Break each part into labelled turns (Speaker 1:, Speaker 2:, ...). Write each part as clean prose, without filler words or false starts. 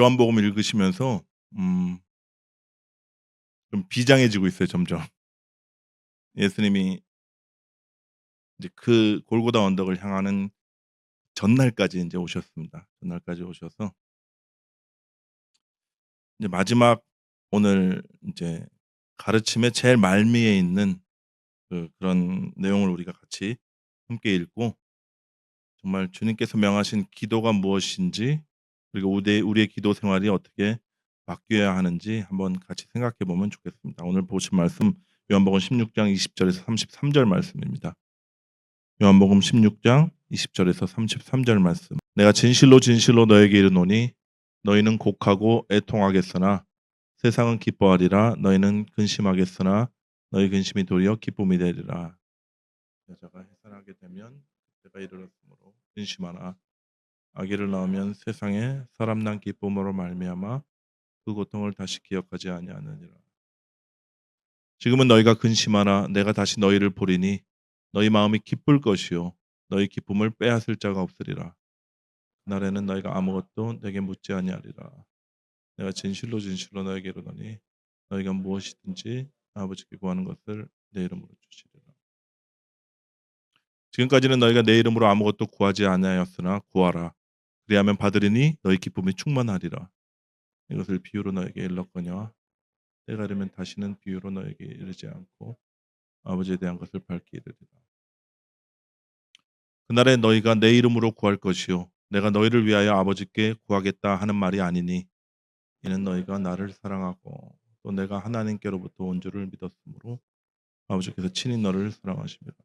Speaker 1: 요한복음 읽으시면서 음 좀 비장해지고 있어요 점점. 예수님이 이제 그 골고다 언덕을 향하는 전날까지 인제 오셨습니다. 전날까지 오셔서 이제 마지막 오늘 인제 가르침의 제일 말미에 있는 그런 내용을 우리가 같이 함께 읽고 정말 주님께서 명하신 기도가 무엇인지 그리고 우리의 기도 생활이 어떻게 바뀌어야 하는지 한번 같이 생각해 보면 좋겠습니다. 오늘 보신 말씀 요한복음 16장 20 절에서 33절 말씀입니다. 요한복음 16장 20 절에서 33절 말씀. "내가 진실로 진실로 너에게 이르노니 너희는 곡하고 애통하겠으나 세상은 기뻐하리라. 너희는 근심하겠으나 너희 근심이 도리어 기쁨이 되리라. 여자가 해산하게 되면 때가 이르렀으므로 근심하나 아기를 낳으면 세상에 사람 난 기쁨으로 말미암아 그 고통을 다시 기억하지 아니하느니라. 지금은 너희가 근심하나 내가 다시 너희를 보리니 너희 마음이 기쁠 것이요 너희 기쁨을 빼앗을 자가 없으리라. 그날에는 너희가 아무것도 내게 묻지 아니하리라. 내가 진실로 진실로 너에게 이르노니 너희가 무엇이든지 아버지께 구하는 것을 내 이름으로 주시리라. 지금까지는 너희가 내 이름으로 아무것도 구하지 아니하였으나 구하라. 그리하면 받으리니 너희 기쁨이 충만하리라. 이것을 비유로 너에게 일렀거니와 때가 이르면 다시는 비유로 너에게 이르지 않고 아버지에 대한 것을 밝히 이르리라. 그날에 너희가 내 이름으로 구할 것이요 내가 너희를 위하여 아버지께 구하겠다 하는 말이 아니니 이는 너희가 나를 사랑하고 또 내가 하나님께로부터 온 줄을 믿었으므로 아버지께서 친히 너를 사랑하십니다.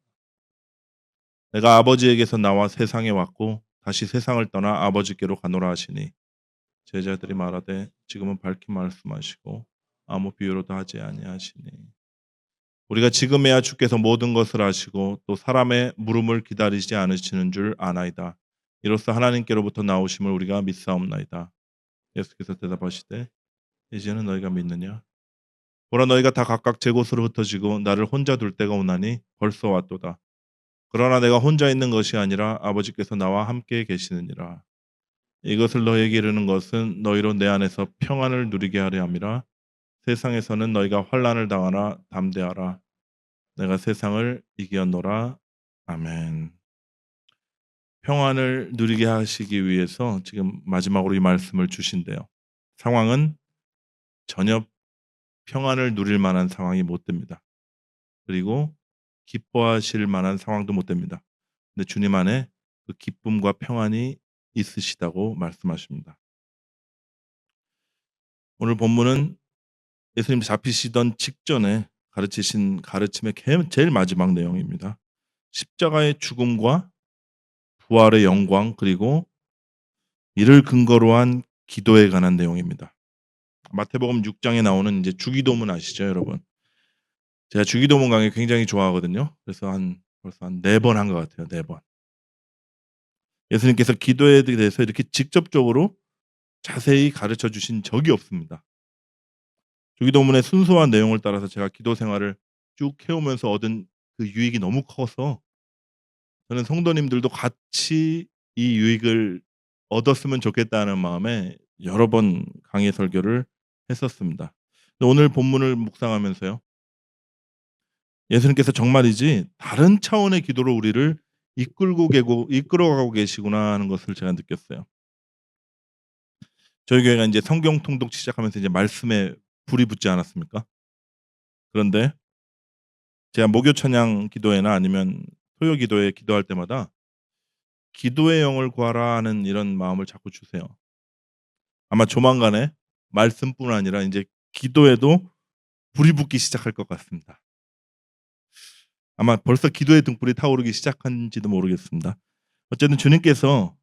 Speaker 1: 내가 아버지에게서 나와 세상에 왔고 다시 세상을 떠나 아버지께로 가노라 하시니 제자들이 말하되 지금은 밝히 말씀하시고 아무 비유로도 하지 아니하시니 우리가 지금에야 주께서 모든 것을 아시고 또 사람의 물음을 기다리지 않으시는 줄 아나이다. 이로써 하나님께로부터 나오심을 우리가 믿사옵나이다. 예수께서 대답하시되 이제는 너희가 믿느냐? 보라 너희가 다 각각 제 곳으로 흩어지고 나를 혼자 둘 때가 오나니 벌써 왔도다. 그러나 내가 혼자 있는 것이 아니라 아버지께서 나와 함께 계시느니라. 이것을 너희에게 이르는 것은 너희로 내 안에서 평안을 누리게 하려 함이라. 세상에서는 너희가 환난을 당하나 담대하라. 내가 세상을 이겼노라. 아멘. 평안을 누리게 하시기 위해서 지금 마지막으로 이 말씀을 주신대요. 상황은 전혀 평안을 누릴 만한 상황이 못 됩니다. 그리고 기뻐하실 만한 상황도 못 됩니다. 근데 주님 안에 그 기쁨과 평안이 있으시다고 말씀하십니다. 오늘 본문은 예수님 잡히시던 직전에 가르치신 가르침의 제일 마지막 내용입니다. 십자가의 죽음과 부활의 영광 그리고 이를 근거로 한 기도에 관한 내용입니다. 마태복음 6 장에 나오는 이제 주기도문 아시죠, 여러분? 제가 주기도문 강의 굉장히 좋아하거든요. 그래서 벌써 한 4번 한 것 같아요. 4 번. 예수님께서 기도에 대해서 이렇게 직접적으로 자세히 가르쳐 주신 적이 없습니다. 주기도문의 순서와 내용을 따라서 제가 기도 생활을 쭉 해오면서 얻은 그 유익이 너무 커서 저는 성도님들도 같이 이 유익을 얻었으면 좋겠다는 마음에 여러 번 강의 설교를 했었습니다. 근데 오늘 본문을 묵상하면서요. 예수님께서 정말이지 다른 차원의 기도로 우리를 이끌어가고 계시구나 하는 것을 제가 느꼈어요. 저희 교회가 이제 성경 통독 시작하면서 이제 말씀에 불이 붙지 않았습니까? 그런데 제가 목요 찬양 기도회나 아니면 토요 기도회 기도할 때마다 "기도의 영을 구하라." 하는 이런 마음을 자꾸 주세요. 아마 조만간에 말씀뿐 아니라 인제 기도에도 불이 붙기 시작할 것 같습니다. 아마 벌써 기도의 등불이 타오르기 시작한지도 모르겠습니다. 어쨌든 주님께서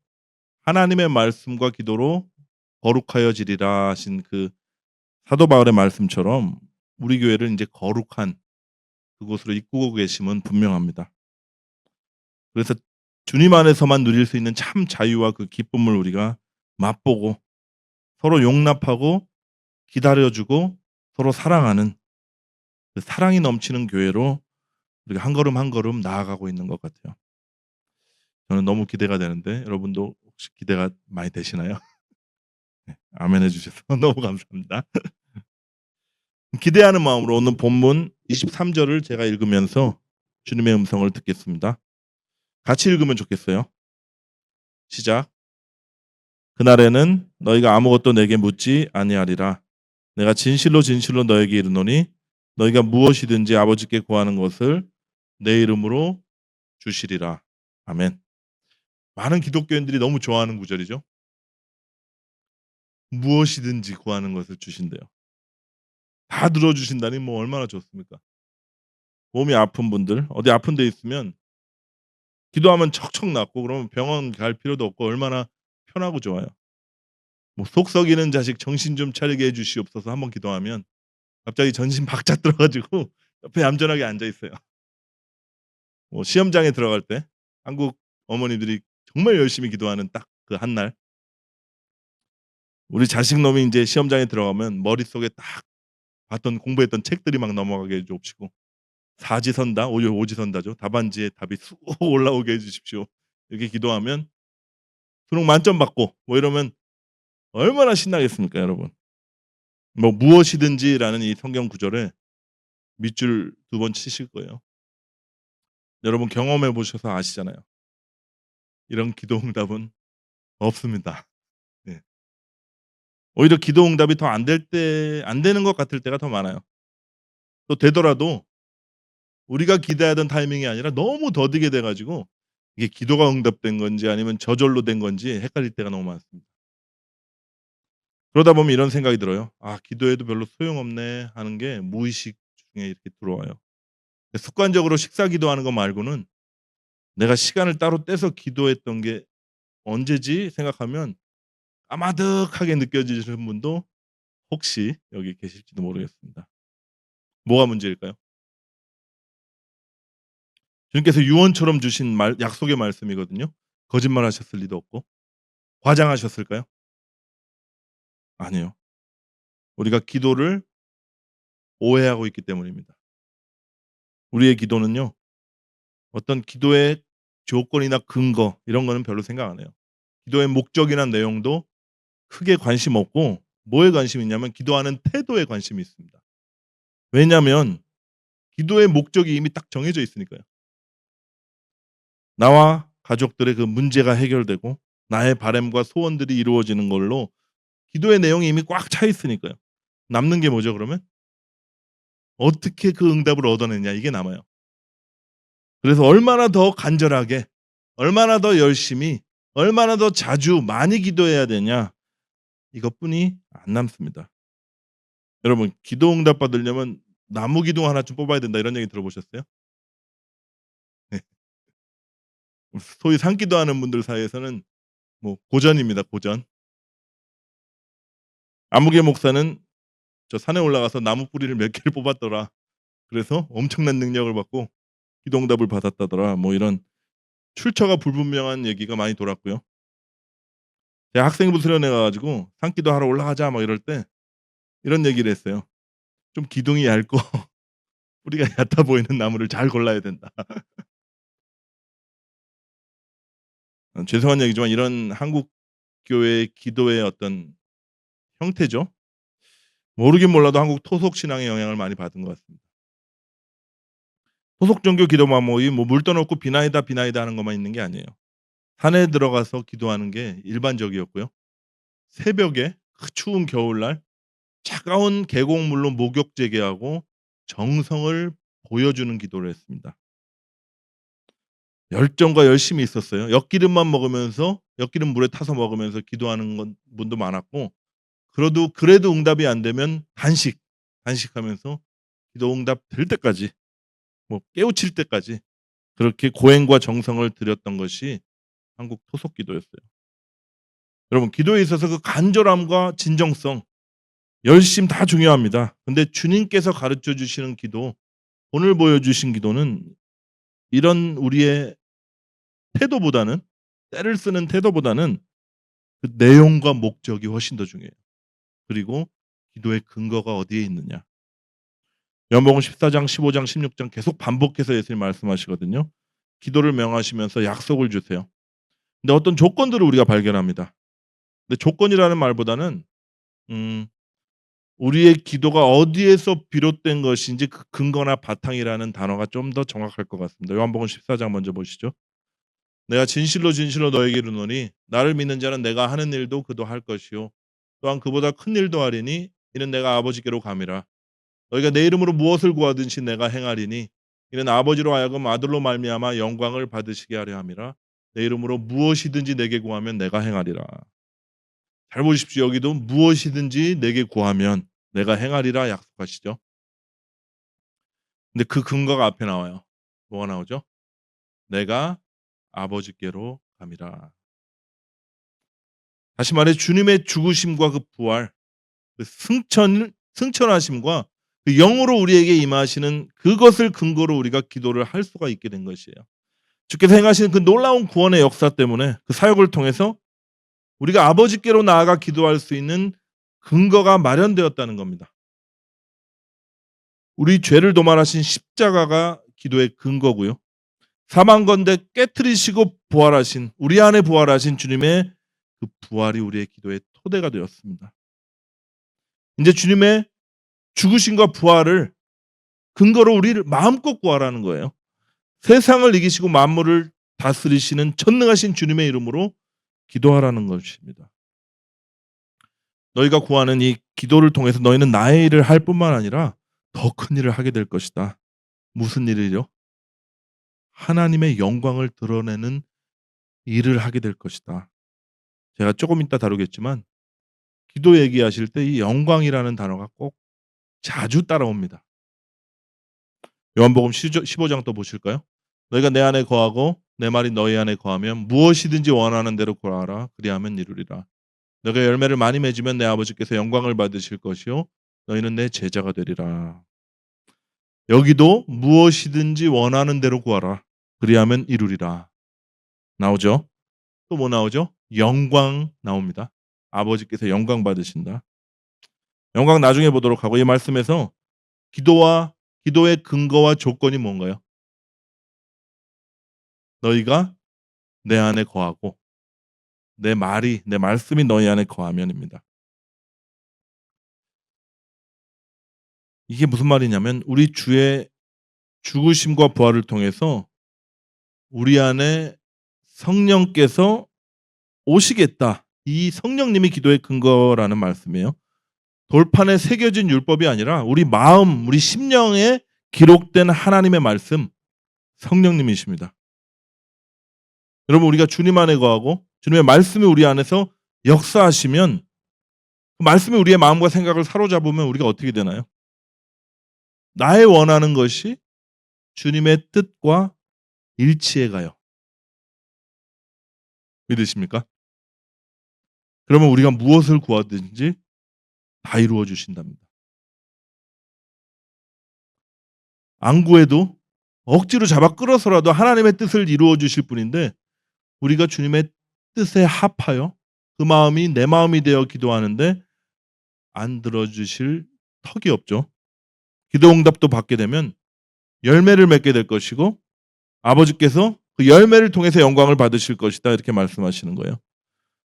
Speaker 1: 하나님의 말씀과 기도로 거룩하여지리라 하신 그 사도 바울의 말씀처럼 우리 교회를 인제 거룩한 그곳으로 이끌고 계심은 분명합니다. 그래서 주님 안에서만 누릴 수 있는 참 자유와 그 기쁨을 우리가 맛보고 서로 용납하고 기다려 주고 서로 사랑하는 그 사랑이 넘치는 교회로 우리가 한 걸음 한 걸음 나아가고 있는 것 같아요. 저는 너무 기대가 되는데 여러분도 혹시 기대가 많이 되시나요? 네. 아멘해 주셔서 너무 감사합니다. 기대하는 마음으로 오늘 본문 23 절을 제가 읽으면서 주님의 음성을 듣겠습니다. 같이 읽으면 좋겠어요. 시작. 그날에는 너희가 아무것도 내게 묻지 아니하리라. 내가 진실로 진실로 너에게 이르노니 너희가 무엇이든지 아버지께 구하는 것을 내 이름으로 주시리라. 아멘. 많은 기독교인들이 너무 좋아하는 구절이죠. 무엇이든지 구하는 것을 주신대요. 다 들어주신다니 뭐 얼마나 좋습니까? 몸이 아픈 분들, 어디 아픈 데 있으면 기도하면 척척 낫고 그러면 병원 갈 필요도 없고 얼마나 편하고 좋아요. 뭐 "속 썩이는 자식 정신 좀 차리게 해 주시옵소서." 한번 기도하면 갑자기 전신 바짝 들어 가지고 옆에 얌전하게 앉아 있어요. 뭐 시험장에 들어갈 때 한국 어머니들이 정말 열심히 기도하는 딱 그 한날 우리 자식 놈이 인제 시험장에 들어가면 머릿속에 딱 봤던 공부했던 책들이 막 넘어가게 해 줍시고 사지선다 오지선다죠. 답안지에 답이 쑥 올라오게 해 주십시오. 이렇게 기도하면 수능 만점 받고 뭐 이러면 얼마나 신나겠습니까 여러분. 뭐 무엇이든지라는 이 성경 구절에 밑줄 2번 치실 거예요. 여러분 경험해 보셔서 아시잖아요. 이런 기도 응답은 없습니다. 네. 오히려 기도 응답이 더 안 되는 것 같을 때가 더 많아요. 또 되더라도 우리가 기대하던 타이밍이 아니라 너무 더디게 돼 가지고 이게 기도가 응답된 건지 아니면 저절로 된 건지 헷갈릴 때가 너무 많습니다. 그러다 보면 이런 생각이 들어요. '아 기도해도 별로 소용없네.' 하는 게 무의식 중에 이렇게 들어와요. 습관적으로 식사 기도하는 거 말고는 '내가 시간을 따로 떼서 기도했던 게 언제지?' 생각하면 까마득하게 느껴지시는 분도 혹시 여기 계실지도 모르겠습니다. 뭐가 문제일까요? 주님께서 유언처럼 주신 말 약속의 말씀이거든요. 거짓말하셨을 리도 없고 과장하셨을까요? 아니에요. 우리가 기도를 오해하고 있기 때문입니다. 우리의 기도는요. 어떤 기도의 조건이나 근거 이런 거는 별로 생각 안 해요. 기도의 목적이나 내용도 크게 관심 없고 뭐에 관심이 있냐면 기도하는 태도에 관심이 있습니다. 왜냐하면 기도의 목적이 이미 딱 정해져 있으니까요. 나와 가족들의 그 문제가 해결되고 나의 바람과 소원들이 이루어지는 걸로 기도의 내용이 이미 꽉 차 있으니까요. 남는 게 뭐죠 그러면? 어떻게 그 응답을 얻어내냐 이게 남아요. 그래서 얼마나 더 간절하게, 얼마나 더 열심히, 얼마나 더 자주 많이 기도해야 되냐 이것뿐이 안 남습니다. 여러분 기도 응답 받으려면 나무 기둥 하나쯤 뽑아야 된다 이런 얘기 들어보셨어요? 네. 소위 산기도하는 분들 사이에서는 뭐 고전입니다, 고전. 아무개 목사는 저 산에 올라가서 나무 뿌리를 몇 개를 뽑았더라. 그래서 엄청난 능력을 받고 기도 응답을 받았다더라. 뭐 이런 출처가 불분명한 얘기가 많이 돌았고요. 제가 학생부 수련회 가 가지고 "산기도 하러 올라가자." 막 이럴 때 이런 얘기를 했어요. "좀 기둥이 얇고 뿌리가 얕아 보이는 나무를 잘 골라야 된다." 죄송한 얘기지만 이런 한국 교회의 기도의 어떤 형태죠. 모르긴 몰라도 한국 토속 신앙의 영향을 많이 받은 것 같습니다. 토속 종교 기도만 모임 뭐 물 떠놓고 비나이다, 비나이다 하는 것만 있는 게 아니에요. 산에 들어가서 기도하는 게 일반적이었고요. 새벽에 그 추운 겨울날 차가운 계곡물로 목욕 재개하고 정성을 보여주는 기도를 했습니다. 열정과 열심이 있었어요. 엿기름만 먹으면서 엿기름 물에 타서 먹으면서 기도하는 건 분도 많았고 그래도 응답이 안 되면 단식하면서 기도 응답 될 때까지 뭐 깨우칠 때까지 그렇게 고행과 정성을 들였던 것이 한국 토속 기도였어요. 여러분 기도에 있어서 그 간절함과 진정성, 열심 다 중요합니다. 근데 주님께서 가르쳐 주시는 기도, 오늘 보여주신 기도는 이런 우리의 태도보다는 때를 쓰는 태도보다는 그 내용과 목적이 훨씬 더 중요해요. 그리고 기도의 근거가 어디에 있느냐. 요한복음 14장, 15장, 16장 계속 반복해서 예수님이 말씀하시거든요. 기도를 명하시면서 약속을 주세요. 근데 어떤 조건들을 우리가 발견합니다. 근데 조건이라는 말보다는 음 우리의 기도가 어디에서 비롯된 것인지 그 근거나 바탕이라는 단어가 좀 더 정확할 것 같습니다. 요한복음 14장 먼저 보시죠. "내가 진실로 진실로 너에게 이르노니 나를 믿는 자는 내가 하는 일도 그도 할 것이요 또한 그보다 큰 일도 하리니 이는 내가 아버지께로 감이라. 너희가 내 이름으로 무엇을 구하든지 내가 행하리니 이는 아버지로 하여금 아들로 말미암아 영광을 받으시게 하려 함이라. 내 이름으로 무엇이든지 내게 구하면 내가 행하리라." 잘 보십시오. 여기도 무엇이든지 내게 구하면 내가 행하리라 약속하시죠. 근데 그 근거가 앞에 나와요. 뭐가 나오죠? "내가 아버지께로 감이라." 다시 말해 주님의 죽으심과 그 부활, 그 승천하심과 그 영으로 우리에게 임하시는 그것을 근거로 우리가 기도를 할 수가 있게 된 것이에요. 주께서 행하시는 그 놀라운 구원의 역사 때문에 그 사역을 통해서 우리가 아버지께로 나아가 기도할 수 있는 근거가 마련되었다는 겁니다. 우리 죄를 도말하신 십자가가 기도의 근거고요. 사망 건대 깨트리시고 부활하신 우리 안에 부활하신 주님의 그 부활이 우리의 기도의 토대가 되었습니다. 인제 주님의 죽으심과 부활을 근거로 우리를 마음껏 구하라는 거예요. 세상을 이기시고 만물을 다스리시는 전능하신 주님의 이름으로 기도하라는 것입니다. 너희가 구하는 이 기도를 통해서 너희는 나의 일을 할 뿐만 아니라 더 큰 일을 하게 될 것이다. 무슨 일이죠? 하나님의 영광을 드러내는 일을 하게 될 것이다. 제가 조금 이따 다루겠지만 기도 얘기하실 때 이 영광이라는 단어가 꼭 자주 따라옵니다. 요한복음 15장 또 보실까요? 너희가 내 안에 거하고 내 말이 너희 안에 거하면 무엇이든지 원하는 대로 구하라 그리하면 이루리라. 너희가 열매를 많이 맺으면 내 아버지께서 영광을 받으실 것이요 너희는 내 제자가 되리라. 여기도 무엇이든지 원하는 대로 구하라 그리하면 이루리라. 나오죠? 또 뭐 나오죠? 영광 나옵니다. 아버지께서 영광 받으신다. 영광 나중에 보도록 하고 이 말씀에서 기도와 기도의 근거와 조건이 뭔가요? 너희가 내 안에 거하고 내 말씀이 너희 안에 거하면입니다. 이게 무슨 말이냐면 우리 주의 죽으심과 부활을 통해서 우리 안에 성령께서 오시겠다. 이 성령님이 기도의 근거라는 말씀이에요. 돌판에 새겨진 율법이 아니라 우리 마음, 우리 심령에 기록된 하나님의 말씀, 성령님이십니다. 여러분 우리가 주님 안에 거하고 주님의 말씀이 우리 안에서 역사하시면 그 말씀이 우리의 마음과 생각을 사로잡으면 우리가 어떻게 되나요? 나의 원하는 것이 주님의 뜻과 일치해 가요. 믿으십니까? 그러면 우리가 무엇을 구하든지 다 이루어 주신답니다. 안 구해도 억지로 잡아 끌어서라도 하나님의 뜻을 이루어 주실 분인데 우리가 주님의 뜻에 합하여 그 마음이 내 마음이 되어 기도하는데 안 들어 주실 턱이 없죠. 기도 응답도 받게 되면 열매를 맺게 될 것이고 아버지께서 그 열매를 통해서 영광을 받으실 것이다. 이렇게 말씀하시는 거예요.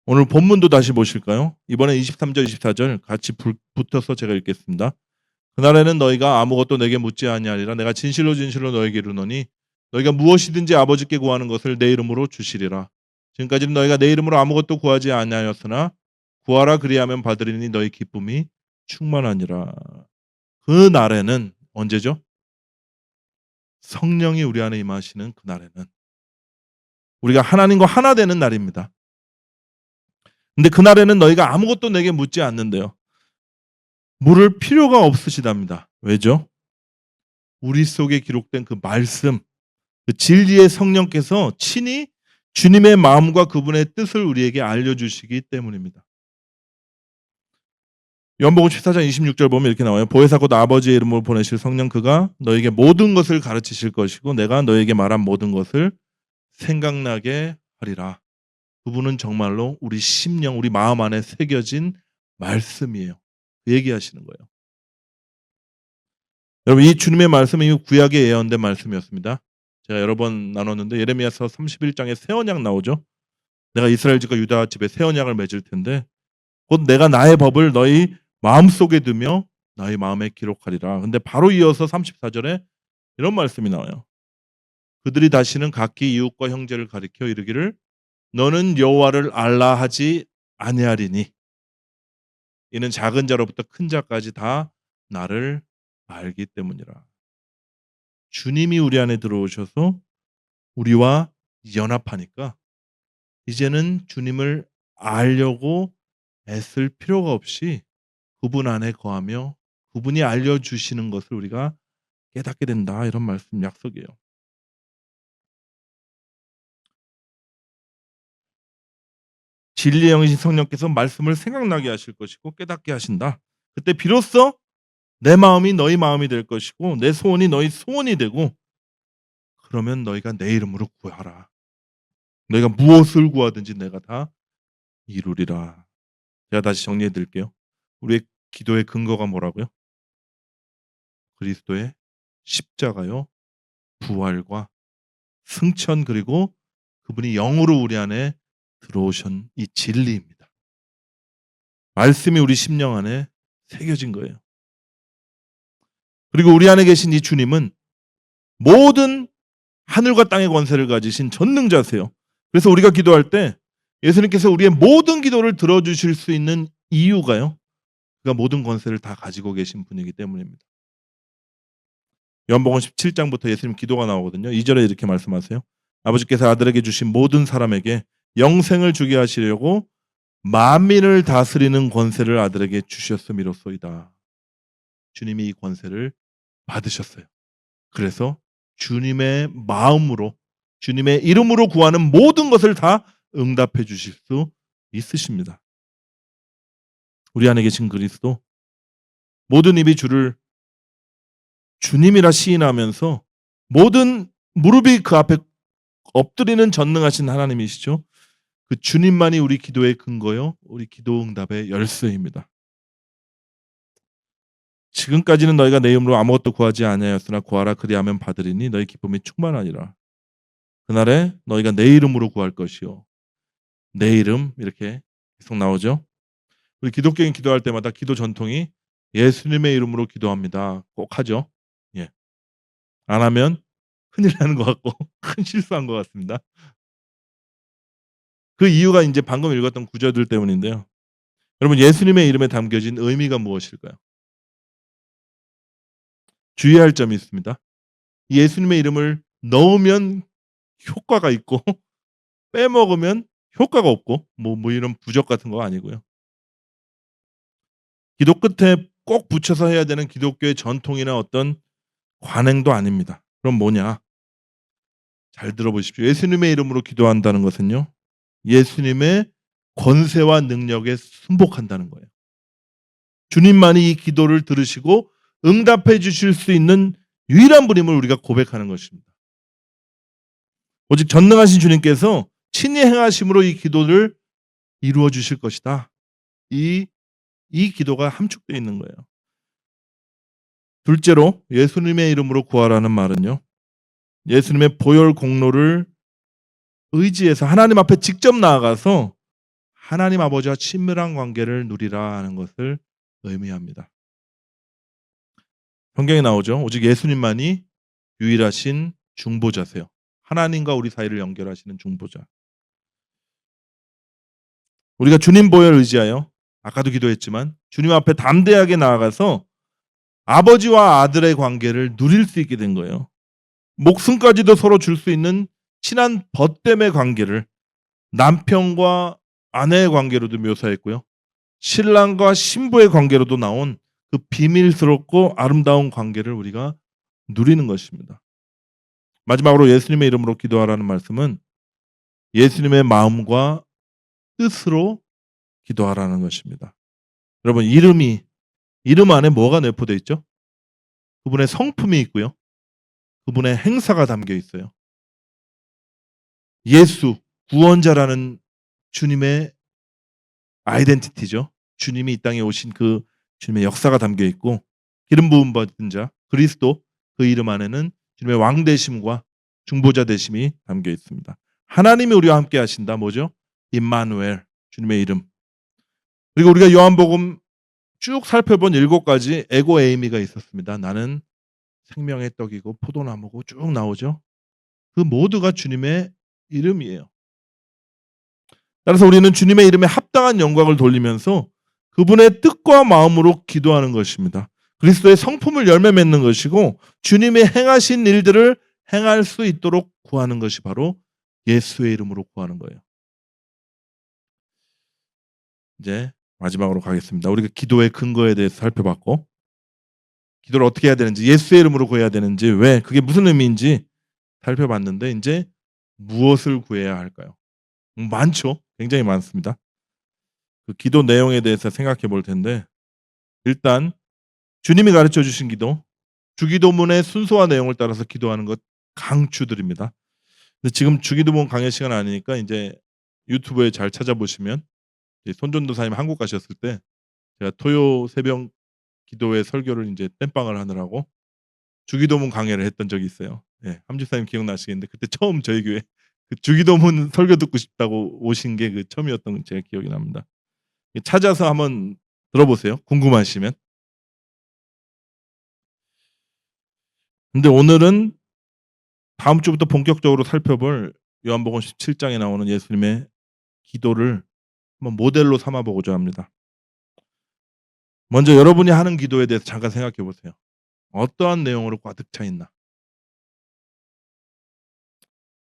Speaker 1: 오늘 본문도 다시 보실까요? 이번에 23절 24절 같이 붙어서 제가 읽겠습니다. 그날에는 너희가 아무것도 내게 묻지 아니하리라. 내가 진실로 진실로 너에게 이르노니 너희가 무엇이든지 아버지께 구하는 것을 내 이름으로 주시리라. 지금까지는 너희가 내 이름으로 아무것도 구하지 아니하였으나 구하라 그리하면 받으리니 너희 기쁨이 충만하니라. 그 날에는 언제죠? 성령이 우리 안에 임하시는 그 날에는 우리가 하나님과 하나 되는 날입니다. 근데 그날에는 너희가 아무것도 내게 묻지 않는데요. 물을 필요가 없으시답니다. 왜죠? 우리 속에 기록된 그 말씀, 그 진리의 성령께서 친히 주님의 마음과 그분의 뜻을 우리에게 알려주시기 때문입니다. 요한복음 14장 26절 보면 이렇게 나와요. 보혜사 곧 아버지의 이름으로 보내실 성령 그가 너에게 모든 것을 가르치실 것이고 내가 너에게 말한 모든 것을 생각나게 하리라. 그분은 정말로 우리 심령, 우리 마음 안에 새겨진 말씀이에요. 그 얘기하시는 거예요. 여러분 이 주님의 말씀은 구약에 예언된 말씀이었습니다. 제가 여러 번 나눴는데 예레미야서 31장에 새 언약 나오죠. 내가 이스라엘 집과 유다 집에 새 언약을 맺을 텐데 곧 내가 나의 법을 너희 마음속에 두며 너희 마음에 기록하리라. 근데 바로 이어서 34절에 이런 말씀이 나와요. 그들이 다시는 각기 이웃과 형제를 가리켜 이르기를 너는 여호와를 알라 하지 아니하리니 이는 작은 자로부터 큰 자까지 다 나를 알기 때문이라. 주님이 우리 안에 들어오셔서 우리와 연합하니까 이제는 주님을 알려고 애쓸 필요가 없이 그분 안에 거하며 그분이 알려주시는 것을 우리가 깨닫게 된다. 이런 말씀 약속이에요. 진리의 영이신 성령께서 말씀을 생각나게 하실 것이고 깨닫게 하신다. 그때 비로소 내 마음이 너희 마음이 될 것이고 내 소원이 너희 소원이 되고 그러면 너희가 내 이름으로 구하라. 너희가 무엇을 구하든지 내가 다 이루리라. 제가 다시 정리해 드릴게요. 우리의 기도의 근거가 뭐라고요? 그리스도의 십자가요, 부활과 승천 그리고 그분이 영으로 우리 안에 들어오신 이 진리입니다. 말씀이 우리 심령 안에 새겨진 거예요. 그리고 우리 안에 계신 이 주님은 모든 하늘과 땅의 권세를 가지신 전능자세요. 그래서 우리가 기도할 때 예수님께서 우리의 모든 기도를 들어주실 수 있는 이유가요. 그가 모든 권세를 다 가지고 계신 분이기 때문입니다. 요한복음 17장부터 예수님 기도가 나오거든요. 2절에 이렇게 말씀하세요. 아버지께서 아들에게 주신 모든 사람에게 영생을 주게 하시려고 만민을 다스리는 권세를 아들에게 주셨음이로소이다. 주님이 이 권세를 받으셨어요. 그래서 주님의 마음으로 주님의 이름으로 구하는 모든 것을 다 응답해 주실 수 있으십니다. 우리 안에 계신 그리스도 모든 입이 주를 주님이라 시인하면서 모든 무릎이 그 앞에 엎드리는 전능하신 하나님이시죠. 그 주님만이 우리 기도의 근거요, 우리 기도 응답의 열쇠입니다. 지금까지는 너희가 내 이름으로 아무것도 구하지 아니하였으나 구하라 그리하면 받으리니 너희 기쁨이 충만하니라. 그날에 너희가 내 이름으로 구할 것이요. 내 이름 이렇게 계속 나오죠. 우리 기독교인 기도할 때마다 기도 전통이 예수님의 이름으로 기도합니다. 꼭 하죠. 예. 안 하면 큰일 나는 것 같고 큰 실수한 것 같습니다. 그 이유가 이제 방금 읽었던 구절들 때문인데요. 여러분 예수님의 이름에 담겨진 의미가 무엇일까요? 주의할 점이 있습니다. 예수님의 이름을 넣으면 효과가 있고 빼먹으면 효과가 없고 뭐 이런 부적 같은 거 아니고요. 기도 끝에 꼭 붙여서 해야 되는 기독교의 전통이나 어떤 관행도 아닙니다. 그럼 뭐냐? 잘 들어보십시오. 예수님의 이름으로 기도한다는 것은요. 예수님의 권세와 능력에 순복한다는 거예요. 주님만이 이 기도를 들으시고 응답해 주실 수 있는 유일한 분임을 우리가 고백하는 것입니다. 오직 전능하신 주님께서 친히 행하심으로 이 기도를 이루어 주실 것이다. 이 기도가 함축되어 있는 거예요. 둘째로 예수님의 이름으로 구하라는 말은요. 예수님의 보혈 공로를 의지해서 하나님 앞에 직접 나아가서 하나님 아버지와 친밀한 관계를 누리라 하는 것을 의미합니다. 성경에 나오죠. 오직 예수님만이 유일하신 중보자세요. 하나님과 우리 사이를 연결하시는 중보자. 우리가 주님 보혈 의지하여 아까도 기도했지만 주님 앞에 담대하게 나아가서 아버지와 아들의 관계를 누릴 수 있게 된 거예요. 목숨까지도 서로 줄 수 있는 친한 벗됨의 관계를 남편과 아내의 관계로도 묘사했고요. 신랑과 신부의 관계로도 나온 그 비밀스럽고 아름다운 관계를 우리가 누리는 것입니다. 마지막으로 예수님의 이름으로 기도하라는 말씀은 예수님의 마음과 뜻으로 기도하라는 것입니다. 여러분 이름 안에 뭐가 내포되어 있죠? 그분의 성품이 있고요. 그분의 행사가 담겨 있어요. 예수, 구원자라는 주님의 아이덴티티죠. 주님이 이 땅에 오신 그 주님의 역사가 담겨 있고 기름 부음 받은 자 그리스도 그 이름 안에는 주님의 왕 되심과 중보자 되심이 담겨 있습니다. 하나님이 우리와 함께 하신다. 뭐죠? 임마누엘, 주님의 이름. 그리고 우리가 요한복음 쭉 살펴본 7가지 에고 에이미가 있었습니다. 나는 생명의 떡이고 포도나무고 쭉 나오죠. 그 모두가 주님의 이름이에요. 따라서 우리는 주님의 이름에 합당한 영광을 돌리면서 그분의 뜻과 마음으로 기도하는 것입니다. 그리스도의 성품을 열매 맺는 것이고 주님이 행하신 일들을 행할 수 있도록 구하는 것이 바로 예수의 이름으로 구하는 거예요. 이제 마지막으로 가겠습니다. 우리가 기도의 근거에 대해서 살펴봤고 기도를 어떻게 해야 되는지, 예수의 이름으로 구해야 되는지, 왜 그게 무슨 의미인지 살펴봤는데 이제 무엇을 구해야 할까요? 많죠. 굉장히 많습니다. 그 기도 내용에 대해서 생각해 볼 텐데 일단 주님이 가르쳐 주신 기도, 주기도문의 순서와 내용을 따라서 기도하는 것 강추드립니다. 근데 지금 주기도문 강의 시간 아니니까 이제 유튜브에 잘 찾아보시면 손전도사님 한국 가셨을 때 제가 토요 새벽 기도회 설교를 이제 땜빵을 하느라고 주기도문 강의를 했던 적이 있어요. 예, 함 집사님 기억나시겠는데 그때 처음 저희 교회 그 주기도문 설교 듣고 싶다고 오신 게 그 처음이었던 제가 기억이 납니다. 찾아서 한번 들어보세요. 궁금하시면. 근데 오늘은 다음 주부터 본격적으로 살펴볼 요한복음 17장에 나오는 예수님의 기도를 한번 모델로 삼아 보고자 합니다. 먼저 여러분이 하는 기도에 대해서 잠깐 생각해 보세요. 어떠한 내용으로 가득 차 있나?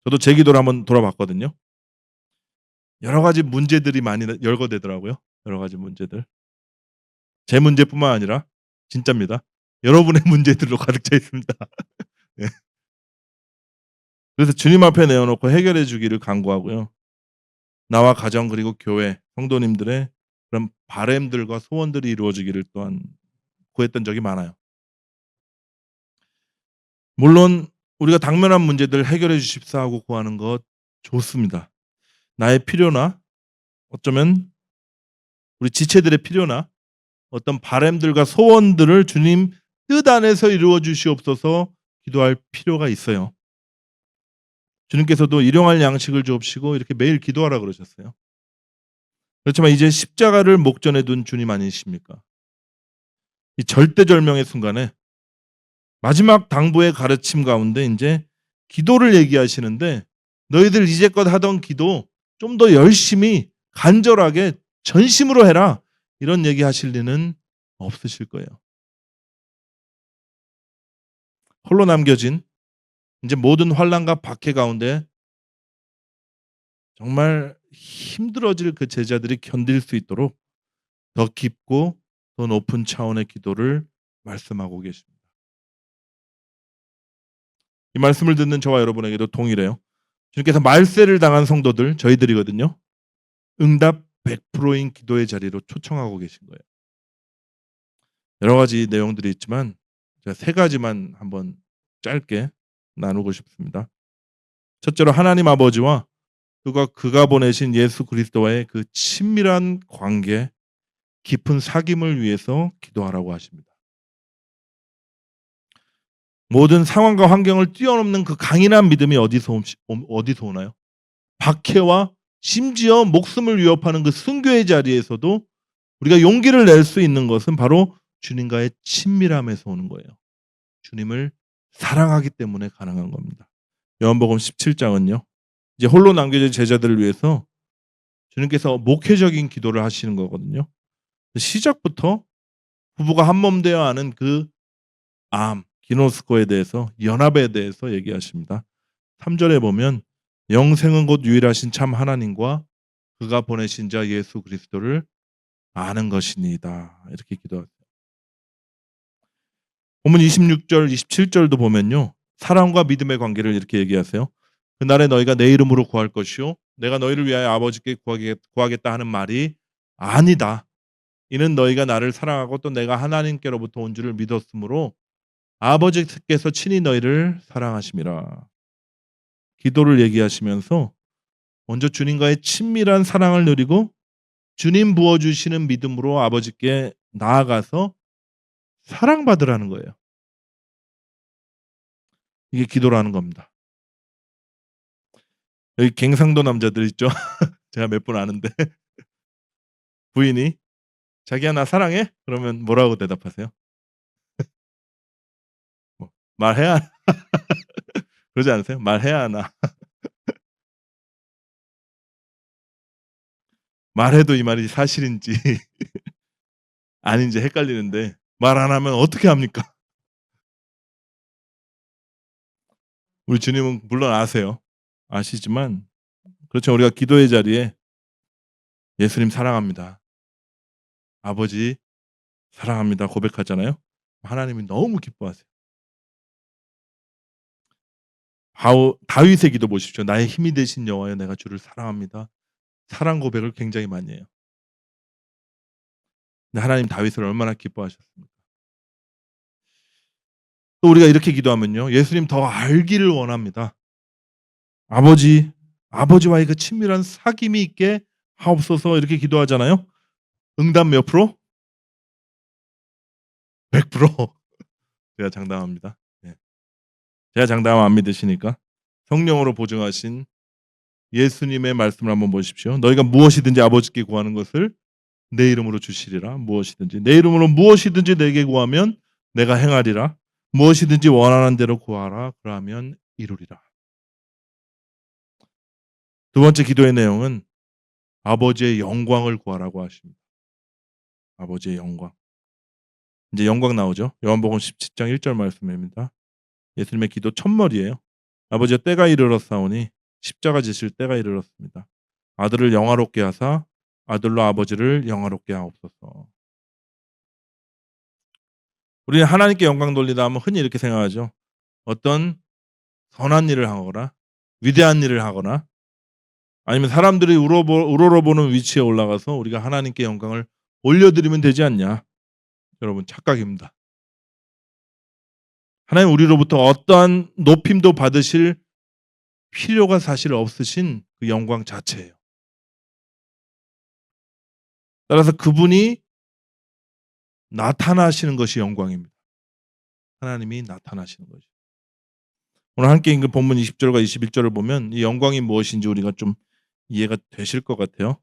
Speaker 1: 저도 제 기도를 한번 돌아봤거든요. 여러 가지 문제들이 많이 열거되더라고요. 여러 가지 문제들. 제 문제뿐만 아니라 진짜입니다. 여러분의 문제들로 가득 차 있습니다. 예. 그래서 주님 앞에 내어놓고 해결해 주기를 간구하고요. 나와 가정 그리고 교회 성도님들의 그런 바램들과 소원들이 이루어지기를 또한 구했던 적이 많아요. 물론 우리가 당면한 문제들 해결해 주십사 하고 구하는 것 좋습니다. 나의 필요나 어쩌면 우리 지체들의 필요나 어떤 바램들과 소원들을 주님 뜻 안에서 이루어 주시옵소서 기도할 필요가 있어요. 주님께서도 일용할 양식을 주옵시고 이렇게 매일 기도하라 그러셨어요. 그렇지만 이제 십자가를 목전에 둔 주님 아니십니까? 이 절대절명의 순간에 마지막 당부의 가르침 가운데 이제 기도를 얘기하시는데 너희들 이제껏 하던 기도 좀 더 열심히 간절하게 전심으로 해라. 이런 얘기하실 리는 없으실 거예요. 홀로 남겨진 이제 모든 환난과 박해 가운데 정말 힘들어질 그 제자들이 견딜 수 있도록 더 깊고 더 높은 차원의 기도를 말씀하고 계십니다. 이 말씀을 듣는 저와 여러분에게도 동일해요. 주님께서 말세를 당한 성도들 저희들이거든요. 응답 100%인 기도의 자리로 초청하고 계신 거예요. 여러 가지 내용들이 있지만 제가 3가지만 한번 짧게 나누고 싶습니다. 첫째로 하나님 아버지와 그가 보내신 예수 그리스도와의 그 친밀한 관계, 깊은 사귐을 위해서 기도하라고 하십니다. 모든 상황과 환경을 뛰어넘는 그 강인한 믿음이 어디서 오나요? 박해와 심지어 목숨을 위협하는 그 순교의 자리에서도 우리가 용기를 낼 수 있는 것은 바로 주님과의 친밀함에서 오는 거예요. 주님을 사랑하기 때문에 가능한 겁니다. 요한복음 17장은요. 이제 홀로 남겨진 제자들을 위해서 주님께서 목회적인 기도를 하시는 거거든요. 시작부터 부부가 한 몸 되어 하는 그 기노스코에 대해서 연합에 대해서 얘기하십니다. 3절에 보면 영생은 곧 유일하신 참 하나님과 그가 보내신 자 예수 그리스도를 아는 것이니이다. 이렇게 기도하세요. 본문 26절, 27절도 보면요. 사랑과 믿음의 관계를 이렇게 얘기하세요. 그날에 너희가 내 이름으로 구할 것이요 내가 너희를 위하여 아버지께 구하겠다 하는 말이 아니다. 이는 너희가 나를 사랑하고 또 내가 하나님께로부터 온 줄을 믿었으므로 아버지께서 친히 너희를 사랑하심이라. 기도를 얘기하시면서 먼저 주님과의 친밀한 사랑을 누리고 주님 부어주시는 믿음으로 아버지께 나아가서 사랑받으라는 거예요. 이게 기도라는 겁니다. 여기 갱상도 남자들 있죠? 제가 몇 분 아는데 부인이 "자기야 나 사랑해?" 그러면 뭐라고 대답하세요? 뭐 말해야 하나? 그러지 않으세요? 말해야 하나? 말해도 이 말이 사실인지 아닌지 헷갈리는데 말 안 하면 어떻게 합니까? 우리 주님은 물론 아세요. 아시지만 그렇죠. 우리가 기도의 자리에 "예수님 사랑합니다. 아버지 사랑합니다." 고백하잖아요. 하나님이 너무 기뻐하세요. 바오 다윗의 기도 보십시오. "나의 힘이 되신 여호와여 내가 주를 사랑합니다." 사랑 고백을 굉장히 많이 해요. 근데 하나님 다윗을 얼마나 기뻐하셨습니까? 또 우리가 이렇게 기도하면요. "예수님 더 알기를 원합니다. 아버지, 아버지와의 그 친밀한 사귐이 있게 하옵소서." 이렇게 기도하잖아요. 응답 몇 프로? 100%. 제가 장담합니다. 예. 제가 장담하면 안 믿으시니까 성령으로 보증하신 예수님의 말씀을 한번 보십시오. "너희가 무엇이든지 아버지께 구하는 것을 내 이름으로 주시리라. 무엇이든지 내 이름으로 무엇이든지 내게 구하면 내가 행하리라. 무엇이든지 원하는 대로 구하라. 그러하면 이루리라." 두 번째 기도의 내용은 아버지의 영광을 구하라고 하십니다. 아버지의 영광. 이제 영광 나오죠. 요한복음 17장 1절 말씀입니다. 예수님의 기도 첫머리예요. "아버지여 때가 이르렀사오니 십자가 지실 때가 이르렀습니다. 아들을 영화롭게 하사 아들로 아버지를 영화롭게 하옵소서." 우리는 하나님께 영광 돌리다 하면 흔히 이렇게 생각하죠. 어떤 선한 일을 하거나 위대한 일을 하거나 아니면 사람들이 우러러보는 위치에 올라가서 우리가 하나님께 영광을 올려드리면 되지 않냐. 여러분 착각입니다. 하나님 우리로부터 어떠한 높임도 받으실 필요가 사실 없으신 그 영광 자체예요. 따라서 그분이 나타나시는 것이 영광입니다. 하나님이 나타나시는 거죠. 오늘 함께 읽은 본문 20절과 21절을 보면 이 영광이 무엇인지 우리가 좀 이해가 되실 것 같아요.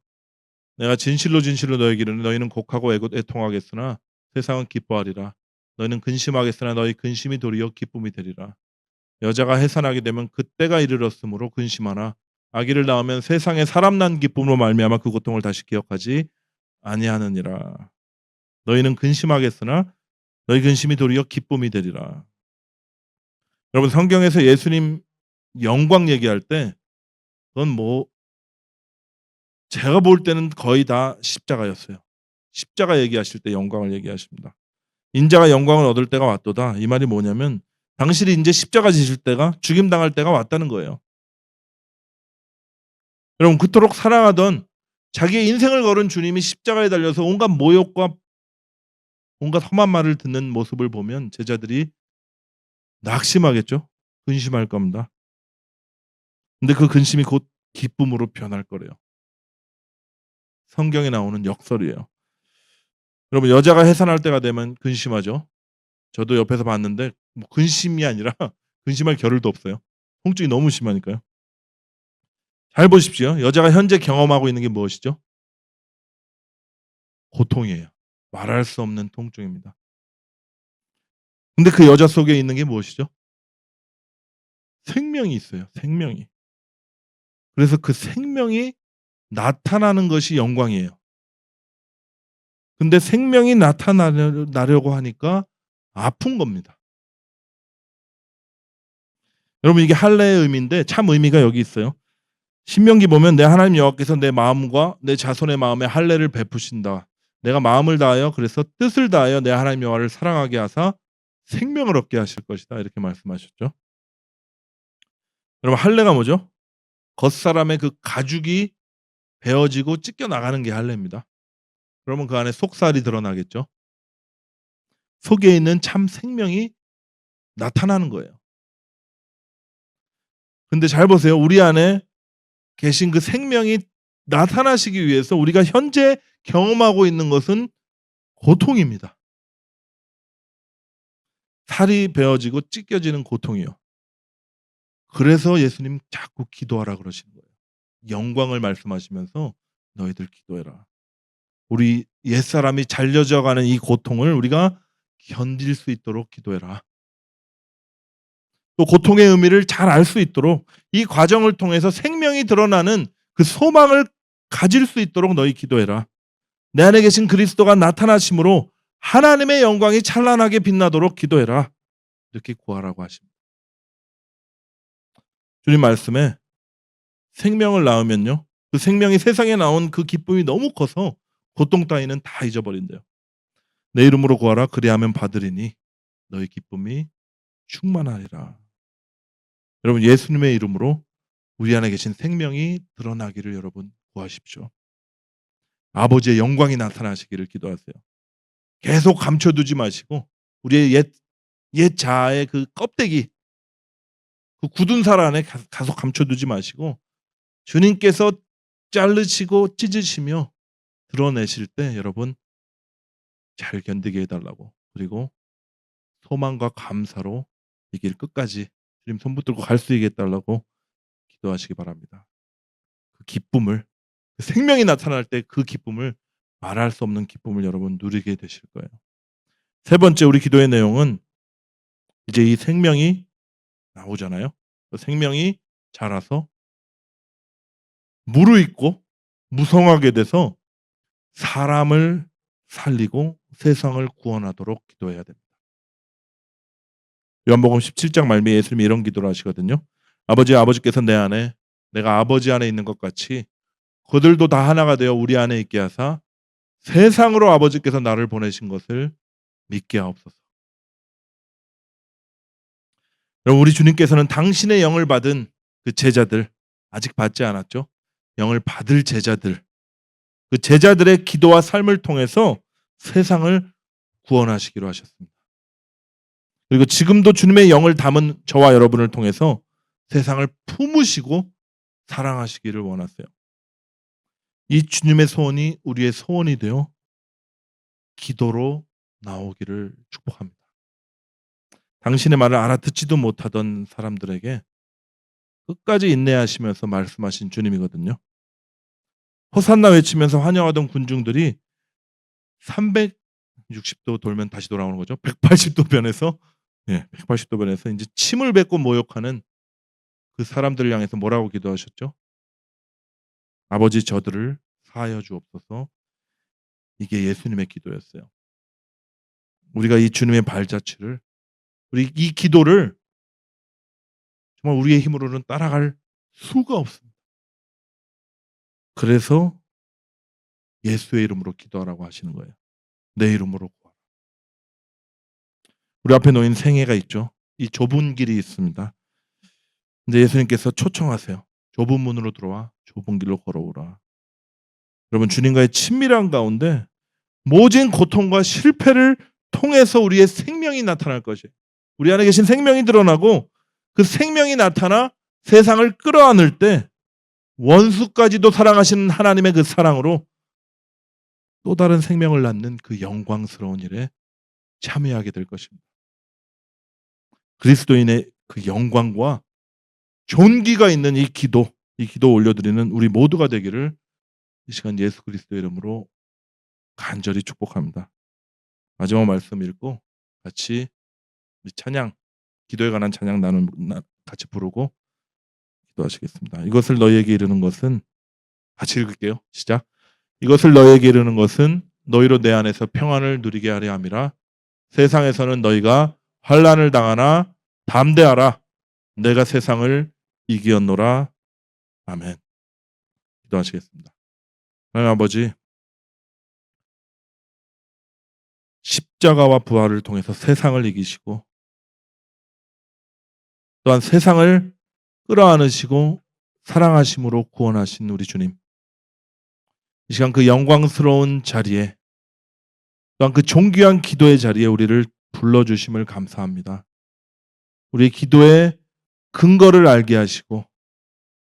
Speaker 1: "내가 진실로 진실로 너에게 이르노니 너희는 곡하고 애통하겠으나 세상은 기뻐하리라. 너희는 근심하겠으나 너희 근심이 도리어 기쁨이 되리라. 여자가 해산하게 되면 그때가 이르렀으므로 근심하나 아기를 낳으면 세상에 사람 난 기쁨으로 말미암아 그 고통을 다시 기억하지 아니하느니라. 너희는 근심하겠으나 너희 근심이 도리어 기쁨이 되리라." 여러분 성경에서 예수님 영광 얘기할 때 그건 뭐 제가 볼 때는 거의 다 십자가였어요. 십자가 얘기하실 때 영광을 얘기하십니다. "인자가 영광을 얻을 때가 왔도다." 이 말이 뭐냐면 당신이 인제 십자가 지실 때가 죽임 당할 때가 왔다는 거예요. 여러분 그토록 사랑하던 자기의 인생을 걸은 주님이 십자가에 달려서 온갖 모욕과 온갖 험한 말을 듣는 모습을 보면 제자들이 낙심하겠죠. 근심할 겁니다. 근데 그 근심이 곧 기쁨으로 변할 거래요. 성경에 나오는 역설이에요. 여러분 여자가 해산할 때가 되면 근심하죠. 저도 옆에서 봤는데 뭐 근심이 아니라 근심할 겨를도 없어요. 통증이 너무 심하니까요. 잘 보십시오. 여자가 현재 경험하고 있는 게 무엇이죠? 고통이에요. 말할 수 없는 통증입니다. 근데 그 여자 속에 있는 게 무엇이죠? 생명이 있어요, 생명이. 그래서 그 생명이 나타나는 것이 영광이에요. 근데 생명이 나려고 하니까 아픈 겁니다. 여러분 이게 할례의 의미인데 참 의미가 여기 있어요. 신명기 보면 "내 하나님 여호와께서 내 마음과 내 자손의 마음에 할례를 베푸신다. 내가 마음을 다하여 그래서 뜻을 다하여 내 하나님 여호와를 사랑하게 하사 생명을 얻게 하실 것이다." 이렇게 말씀하셨죠. 여러분 할례가 뭐죠? 겉사람의 그 가죽이 베어지고 찢겨 나가는 게 할례입니다. 그러면 그 안에 속살이 드러나겠죠. 속에 있는 참 생명이 나타나는 거예요. 근데 잘 보세요. 우리 안에 계신 그 생명이 나타나시기 위해서 우리가 현재 경험하고 있는 것은 고통입니다. 살이 베어지고 찢겨지는 고통이요. 그래서 예수님 자꾸 기도하라 그러시는 거예요. 영광을 말씀하시면서 너희들 기도해라. 우리 옛사람이 잘려져 가는 이 고통을 우리가 견딜 수 있도록 기도해라. 또 고통의 의미를 잘 알 수 있도록 이 과정을 통해서 생명이 드러나는 그 소망을 가질 수 있도록 너희 기도해라. 내 안에 계신 그리스도가 나타나심으로 하나님의 영광이 찬란하게 빛나도록 기도해라. 이렇게 구하라고 하십니다. 주님 말씀에 생명을 낳으면요. 그 생명이 세상에 나온 그 기쁨이 너무 커서 고통 따위는 다 잊어버린대요. 내 이름으로 구하라 그리하면 받으리니 너희 기쁨이 충만하리라. 여러분 예수님의 이름으로 우리 안에 계신 생명이 드러나기를 여러분 구하십시오. 아버지의 영광이 나타나시기를 기도하세요. 계속 감춰두지 마시고 우리의 옛 자아의 그 껍데기 그 굳은 살 안에 계속 감춰두지 마시고 주님께서 자르시고 찢으시며 드러내실 때 여러분 잘 견디게 해달라고 그리고 소망과 감사로 이 길 끝까지 주님 손 붙들고 갈 수 있게 해달라고 기도하시기 바랍니다. 그 기쁨을 그 생명이 나타날 때 그 기쁨을 말할 수 없는 기쁨을 여러분 누리게 되실 거예요. 세 번째 우리 기도의 내용은 이제 이 생명이 나오잖아요. 그 생명이 자라서 무르익고 무성하게 돼서 사람을 살리고 세상을 구원하도록 기도해야 됩니다. 요한복음 17장 말미에 예수님이 이런 기도를 하시거든요. 아버지께서 내 안에 내가 아버지 안에 있는 것 같이 그들도 다 하나가 되어 우리 안에 있게 하사 세상으로 아버지께서 나를 보내신 것을 믿게 하옵소서. 여러분 우리 주님께서는 당신의 영을 받은 그 제자들 아직 받지 않았죠. 영을 받을 제자들 그 제자들의 기도와 삶을 통해서 세상을 구원하시기로 하셨습니다. 그리고 지금도 주님의 영을 담은 저와 여러분을 통해서 세상을 품으시고 사랑하시기를 원하세요. 이 주님의 소원이 우리의 소원이 되어 기도로 나오기를 축복합니다. 당신의 말을 알아듣지도 못하던 사람들에게 끝까지 인내하시면서 말씀하신 주님이거든요. 호산나 외치면서 환영하던 군중들이 360도 돌면 다시 돌아오는 거죠. 180도 변해서 180도 변해서 이제 침을 뱉고 모욕하는 그 사람들을 향해서 뭐라고 기도하셨죠? 아버지 저들을 사하여 주옵소서. 이게 예수님의 기도였어요. 우리가 이 주님의 발자취를 우리 이 기도를 정말 우리의 힘으로는 따라갈 수가 없습니다. 그래서 예수의 이름으로 기도하라고 하시는 거예요. 내 이름으로 구하라. 우리 앞에 놓인 생애가 있죠. 이 좁은 길이 있습니다. 근데 예수님께서 초청하세요. 좁은 문으로 들어와 좁은 길로 걸어오라. 여러분 주님과의 친밀한 가운데 모진 고통과 실패를 통해서 우리의 생명이 나타날 것이에요. 우리 안에 계신 생명이 드러나고 그 생명이 나타나 세상을 끌어안을 때 원수까지도 사랑하시는 하나님의 그 사랑으로 또 다른 생명을 낳는 그 영광스러운 일에 참여하게 될 것입니다. 그리스도인의 그 영광과 존귀가 있는 이 기도 올려드리는 우리 모두가 되기를 이 시간 예수 그리스도의 이름으로 간절히 축복합니다. 마지막 말씀 읽고 같이 찬양, 기도에 관한 찬양 같이 부르고 기도하시겠습니다. 이것을 너희에게 이르는 것은 같이 읽을게요. 시작. 이것을 너희에게 이르는 것은 너희로 내 안에서 평안을 누리게 하려 함이라. 세상에서는 너희가 환난을 당하나 담대하라. 내가 세상을 이기었노라. 아멘. 기도하시겠습니다. 하나님 아버지, 십자가와 부활을 통해서 세상을 이기시고 또한 세상을 끌어안으시고 사랑하심으로 구원하신 우리 주님. 이 시간 그 영광스러운 자리에 또한 그 존귀한 기도의 자리에 우리를 불러주심을 감사합니다. 우리 기도의 근거를 알게 하시고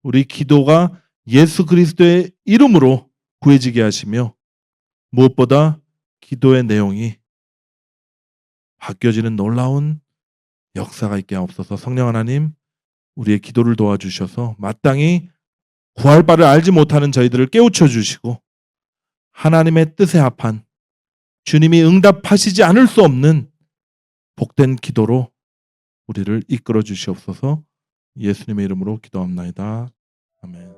Speaker 1: 우리 기도가 예수 그리스도의 이름으로 구해지게 하시며 무엇보다 기도의 내용이 바뀌어지는 놀라운 역사가 있게 하옵소서. 성령 하나님 우리의 기도를 도와주셔서 마땅히 구할 바를 알지 못하는 저희들을 깨우쳐 주시고 하나님의 뜻에 합한 주님이 응답하시지 않을 수 없는 복된 기도로 우리를 이끌어 주시옵소서. 예수님의 이름으로 기도합나이다. 아멘.